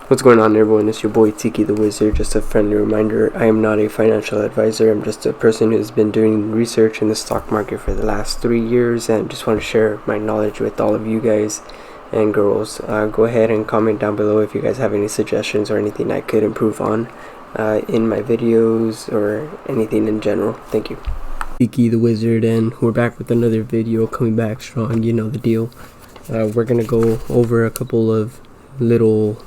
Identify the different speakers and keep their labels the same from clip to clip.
Speaker 1: What's going on, everyone? It's your boy TikiTheWizard. Just a friendly reminder, I am not a financial advisor. I'm just a person who's been doing research in the stock market for the last 3 years and just want to share my knowledge with all of you guys and girls. Go ahead and comment down below if you guys have any suggestions or anything I could improve on in my videos or anything in general. Thank you. TikiTheWizard, and we're back with another video, coming back strong. You know the deal. We're gonna go over a couple of little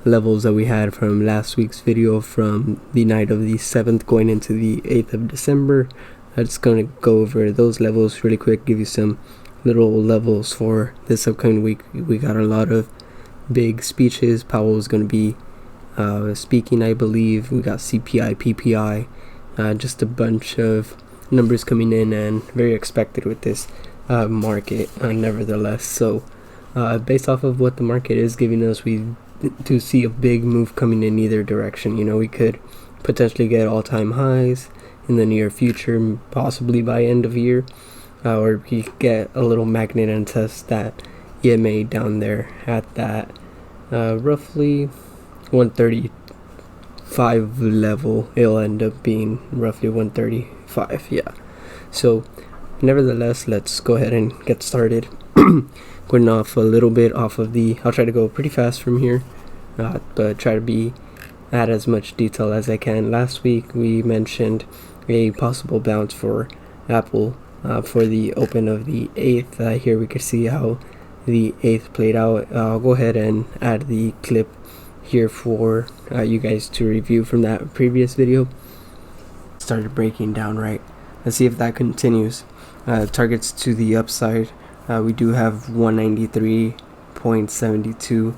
Speaker 1: levels that we had from last week's video, from the night of the 7th going into the 8th of December. I'm just going to go over those levels really quick, give you some little levels for this upcoming week. We got a lot of big speeches. Powell is going to be speaking, I believe. We got CPI, PPI, just a bunch of numbers coming in, and very expected with this market nevertheless. So based off of what the market is giving us, we to see a big move coming in either direction. You know, we could potentially get all-time highs in the near future, possibly by end of year, or we could get a little magnet and test that EMA down there at that roughly 135 level. It'll end up being roughly 135, yeah. So nevertheless, let's go ahead and get started. Going off a little bit off of I'll try to go pretty fast from here, but try to add as much detail as I can. Last week we mentioned a possible bounce for Apple for the open of the 8th. Here we could see how the 8th played out. I'll go ahead and add the clip here for you guys to review from that previous video. Started breaking down right. Let's see if that continues. Targets to the upside. We do have 193.72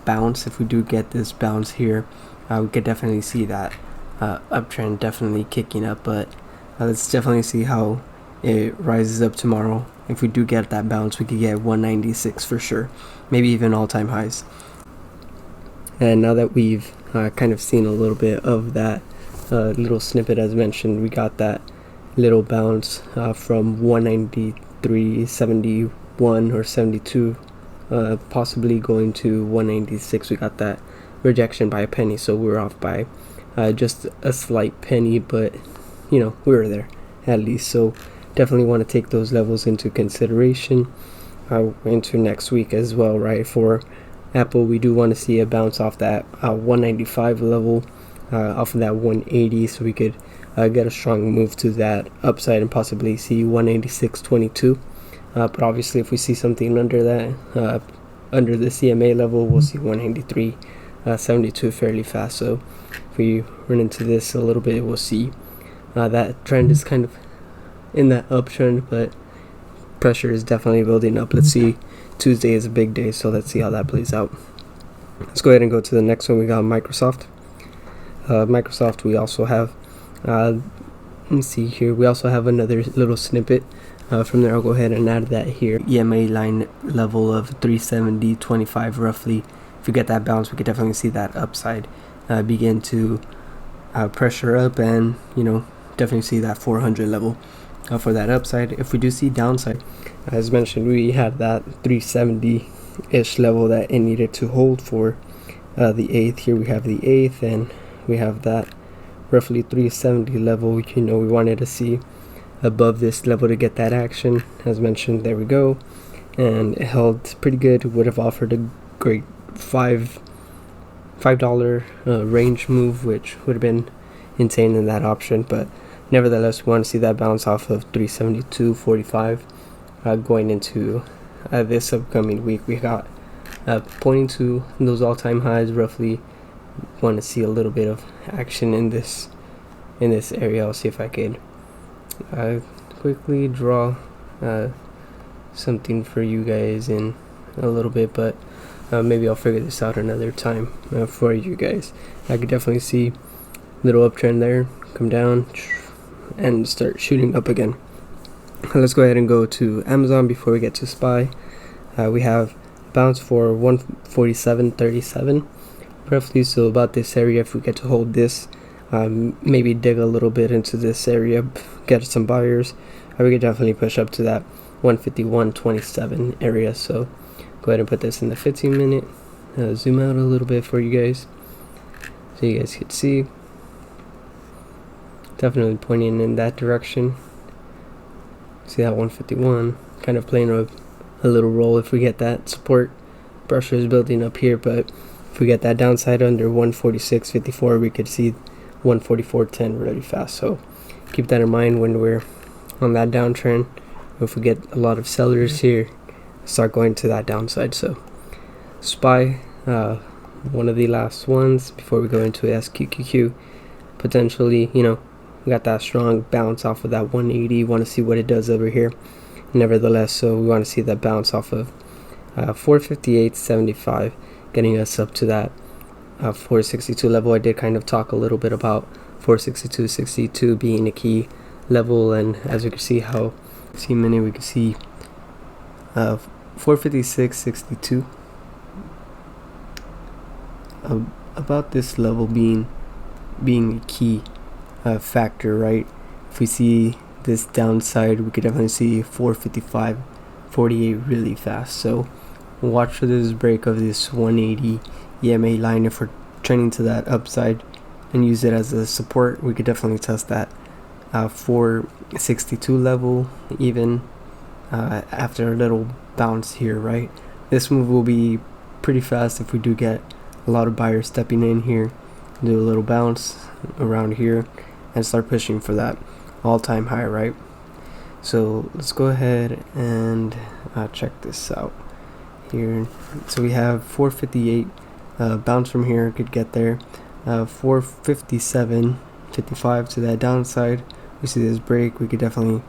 Speaker 1: bounce. If we do get this bounce here, we could definitely see that uptrend definitely kicking up, but let's definitely see how it rises up tomorrow. If we do get that bounce, we could get 196 for sure, maybe even all-time highs. And now that we've kind of seen a little bit of that little snippet as mentioned, we got that little bounce from 193.71 or 72, possibly going to 196. We got that rejection by a penny, so we were off by just a slight penny, but you know, we were there at least. So definitely want to take those levels into consideration into next week as well, right? For Apple, we do want to see a bounce off that 195 level, off of that 180, so we could get a strong move to that upside and possibly see 186.22. But obviously, if we see something under that, under the CMA level, we'll see 183.72 fairly fast. So if we run into this a little bit, we'll see that trend is kind of in that uptrend, but pressure is definitely building up. Let's see. Tuesday is a big day, so let's see how that plays out. Let's go ahead and go to the next one. We got Microsoft. Microsoft, we also have let me see here, we also have another little snippet from there. I'll go ahead and add that here. EMA line level of 370.25 roughly. If we get that bounce, we could definitely see that upside begin to pressure up, and you know, definitely see that 400 level for that upside. If we do see downside, as mentioned, we had that 370-ish level that it needed to hold for the 8th. Here we have the 8th, and we have that roughly 370 level. You know, we wanted to see above this level to get that action. As mentioned, there we go, and it held pretty good. Would have offered a great $5 range move, which would have been insane in that option, but nevertheless, we want to see that bounce off of 372.45 going into this upcoming week. We got pointing to those all-time highs roughly. Want to see a little bit of action in this area. I'll see if I could quickly draw something for you guys in a little bit, but maybe I'll figure this out another time for you guys. I could definitely see little uptrend there, come down and start shooting up again. Let's go ahead and go to Amazon before we get to SPY. We have bounce for 147.37 roughly, so about this area. If we get to hold this, maybe dig a little bit into this area, get some buyers, we could definitely push up to that 151.27 area. So go ahead and put this in the 15 minute zoom out a little bit for you guys so you guys can see. Definitely pointing in that direction. See that 151 kind of playing a little role if we get that support. Pressure is building up here, but if we get that downside under 146.54, we could see 144.10 really fast. So keep that in mind when we're on that downtrend. If we get a lot of sellers here, start going to that downside. So SPY, one of the last ones before we go into SQQQ. Potentially, we got that strong bounce off of that 180. Want to see what it does over here. Nevertheless, so we want to see that bounce off of 458.75, getting us up to that 462 level. I did kind of talk a little bit about 462.62 being a key level, and as you can see how we can see 456.62 about this level being a key factor, right? If we see this downside, we could definitely see 455.48 really fast. So watch for this break of this 180 EMA line. If we're trending to that upside and use it as a support, we could definitely test that 462 level even after a little bounce here, right? This move will be pretty fast if we do get a lot of buyers stepping in here, do a little bounce around here and start pushing for that all-time high, right? So let's go ahead and check this out here. So we have 458 bounce from here, could get there. 457.55 to that downside. We see this break, we could definitely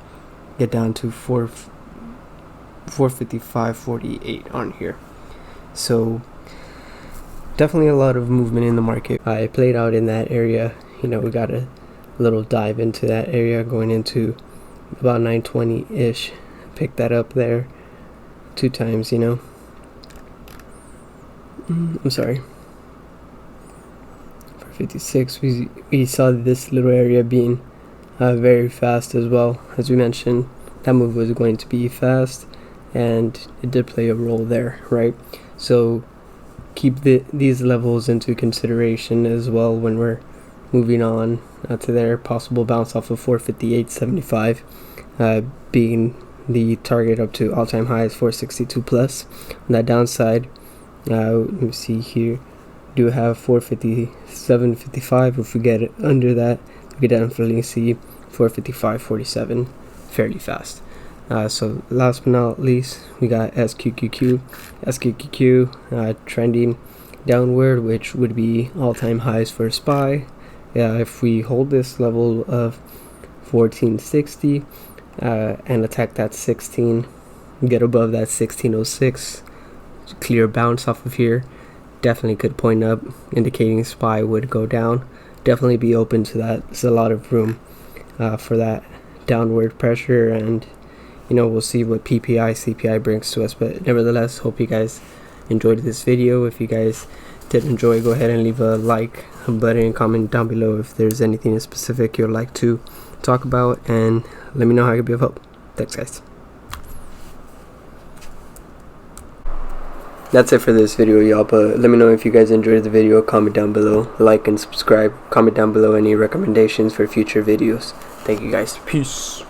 Speaker 1: get down to 455.48 on here. So definitely a lot of movement in the market. I played out in that area. We got a little dive into that area going into about 920-ish. Picked that up there 2 times, I'm sorry. 456. We saw this little area being very fast as well. As we mentioned, that move was going to be fast, and it did play a role there, right? So keep these levels into consideration as well when we're moving on to their possible bounce off of 458.75, being the target up to all-time highs 462 plus. On that downside, let me see here, do have 457.55. If we get it under that, we could definitely see 455.47 fairly fast. So last but not least, we got SQQQ trending downward, which would be all-time highs for SPY. If we hold this level of 1460 and attack that 16, get above that 1606, clear bounce off of here, definitely could point up, indicating SPY would go down. Definitely be open to that. There's a lot of room for that downward pressure, and we'll see what PPI, CPI brings to us. But nevertheless, hope you guys enjoyed this video. If you guys did enjoy, go ahead and leave a like button and comment down below if there's anything specific you'd like to talk about, and let me know how I can be of help. Thanks, guys. That's it for this video, y'all, but let me know if you guys enjoyed the video. Comment down below, like and subscribe. Comment down below any recommendations for future videos. Thank you guys. Peace.